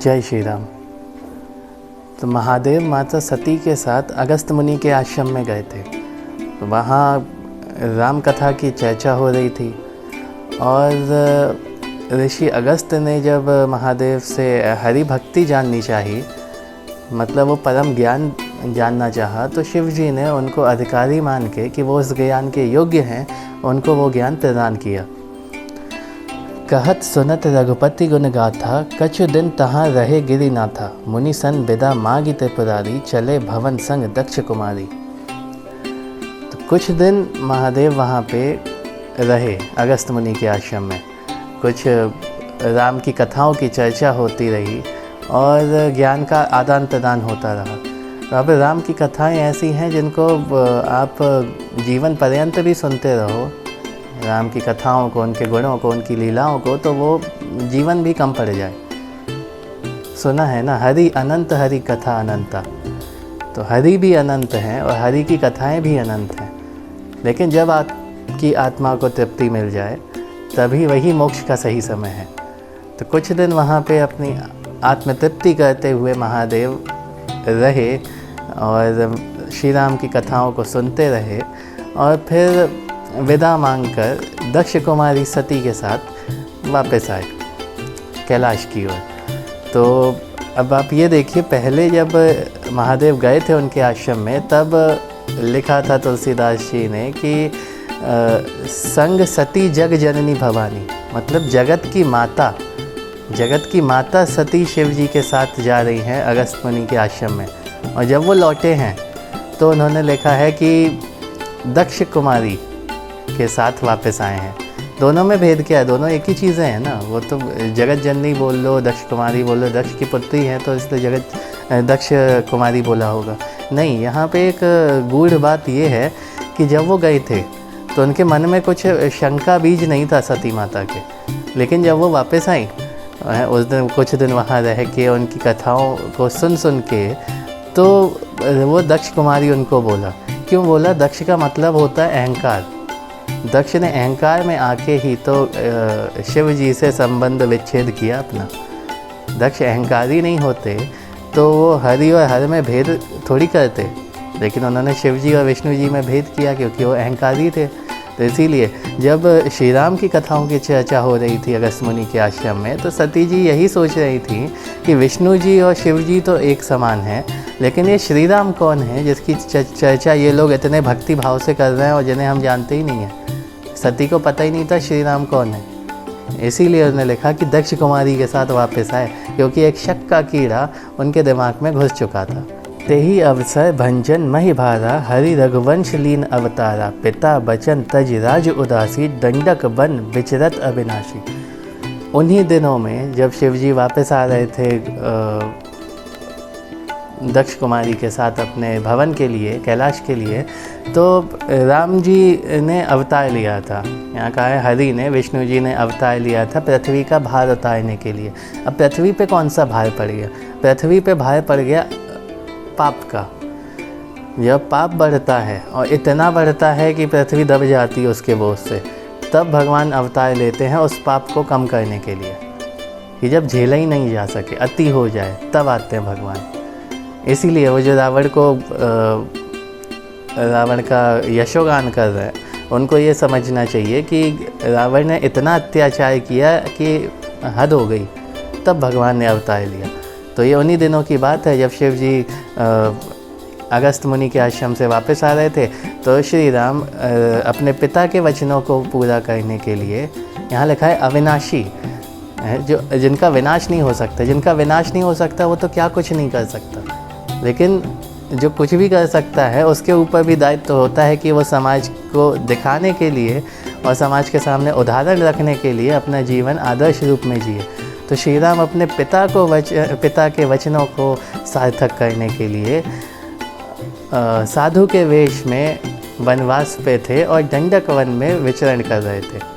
जय श्री राम। तो महादेव माता सती के साथ अगस्त मुनि के आश्रम में गए थे। तो वहाँ राम कथा की चर्चा हो रही थी और ऋषि अगस्त ने जब महादेव से हरि भक्ति जाननी चाहिए, मतलब वो परम ज्ञान जानना चाहा, तो शिव जी ने उनको अधिकारी मान के कि वो उस ज्ञान के योग्य हैं, उनको वो ज्ञान प्रदान किया। कहत सुनत रघुपति गुण गाथा, कछु दिन तहाँ रहे गिरिनाथा, मुनि सन विदा मागी त्रिपुरारी, चले भवन संग दक्ष कुमारी। तो कुछ दिन महादेव वहाँ पे रहे अगस्त मुनि के आश्रम में। कुछ राम की कथाओं की चर्चा होती रही और ज्ञान का आदान प्रदान होता रहा। तो अब राम की कथाएं ऐसी हैं जिनको आप जीवन पर्यंत भी सुनते रहो, राम की कथाओं को, उनके गुणों को, उनकी लीलाओं को, तो वो जीवन भी कम पड़ जाए। सुना है ना, हरि अनंत हरि कथा अनंता। तो हरि भी अनंत हैं और हरि की कथाएं भी अनंत हैं, लेकिन जब आपकी आत्मा को तृप्ति मिल जाए तभी वही मोक्ष का सही समय है। तो कुछ दिन वहाँ पे अपनी आत्मतृप्ति करते हुए महादेव रहे और श्री राम की कथाओं को सुनते रहे और फिर विदा मांगकर दक्ष कुमारी सती के साथ वापस आए कैलाश की ओर। तो अब आप ये देखिए, पहले जब महादेव गए थे उनके आश्रम में तब लिखा था तुलसीदास जी ने कि संग सती जग जननी भवानी, मतलब जगत की माता सती शिव जी के साथ जा रही हैं अगस्त मुनि के आश्रम में। और जब वो लौटे हैं तो उन्होंने लिखा है कि दक्ष कुमारी के साथ वापस आए हैं। दोनों में भेद क्या है? दोनों एक ही चीज़ें हैं ना। वो तो जगत जननी बोल लो, दक्ष कुमारी बोल लो, दक्ष की पुत्री है तो इसलिए दक्ष कुमारी बोला होगा। नहीं, यहाँ पे एक गूढ़ बात ये है कि जब वो गए थे तो उनके मन में कुछ शंका बीज नहीं था सती माता के, लेकिन जब वो वापस आई उस दिन कुछ दिन वहाँ रह के उनकी कथाओं को सुन के तो वो दक्ष कुमारी उनको बोला। क्यों बोला? दक्ष का मतलब होता है अहंकार। दक्ष ने अहंकार में आके ही तो शिव जी से संबंध विच्छेद किया अपना। दक्ष अहंकारी नहीं होते तो वो हरि और हर में भेद थोड़ी करते, लेकिन उन्होंने शिव जी और विष्णु जी में भेद किया क्योंकि वो अहंकारी थे। तो इसीलिए जब श्री राम की कथाओं की चर्चा हो रही थी अगस्त मुनि के आश्रम में, तो सती जी यही सोच रही थी कि विष्णु जी और शिव जी तो एक समान हैं, लेकिन ये श्री राम कौन है जिसकी चर्चा ये लोग इतने भक्ति भाव से कर रहे हैं और जिन्हें हम जानते ही नहीं हैं। सती को पता ही नहीं था श्री राम कौन है। इसीलिए उन्होंने लिखा कि दक्ष कुमारी के साथ वापस आए, क्योंकि एक शक का कीड़ा उनके दिमाग में घुस चुका था। तेही अवसर भंजन मही भारा, हरि रघुवंश लीन अवतारा, पिता बचन तज राज उदासी, दंडक बन विचरत अविनाशी। उन्हीं दिनों में जब शिव जी वापस आ रहे थे दक्ष कुमारी के साथ अपने भवन के लिए, कैलाश के लिए, तो राम जी ने अवतार लिया था। यहाँ कहा है हरि ने, विष्णु जी ने अवतार लिया था पृथ्वी का भार उतारने के लिए। अब पृथ्वी पे कौन सा भार पड़ गया? पृथ्वी पे भार पड़ गया पाप का। जब पाप बढ़ता है और इतना बढ़ता है कि पृथ्वी दब जाती है उसके बोझ से, तब भगवान अवतार लेते हैं उस पाप को कम करने के लिए। कि जब झेला ही नहीं जा सके, अति हो जाए, तब आते हैं भगवान। इसीलिए वो जो रावण का यशोगान कर रहे हैं, उनको ये समझना चाहिए कि रावण ने इतना अत्याचार किया कि हद हो गई, तब भगवान ने अवतार लिया। तो ये उन्हीं दिनों की बात है जब शिव जी अगस्त मुनि के आश्रम से वापस आ रहे थे। तो श्री राम अपने पिता के वचनों को पूरा करने के लिए, यहाँ लिखा है अविनाशी, जो जिनका विनाश नहीं हो सकता। जिनका विनाश नहीं हो सकता वो तो क्या कुछ नहीं कर सकता, लेकिन जो कुछ भी कर सकता है उसके ऊपर भी दायित्व तो होता है कि वो समाज को दिखाने के लिए और समाज के सामने उदाहरण रखने के लिए अपना जीवन आदर्श रूप में जिए। तो श्री राम अपने पिता के वचनों को सार्थक करने के लिए साधु के वेश में वनवास पे थे और दंडक वन में विचरण कर रहे थे।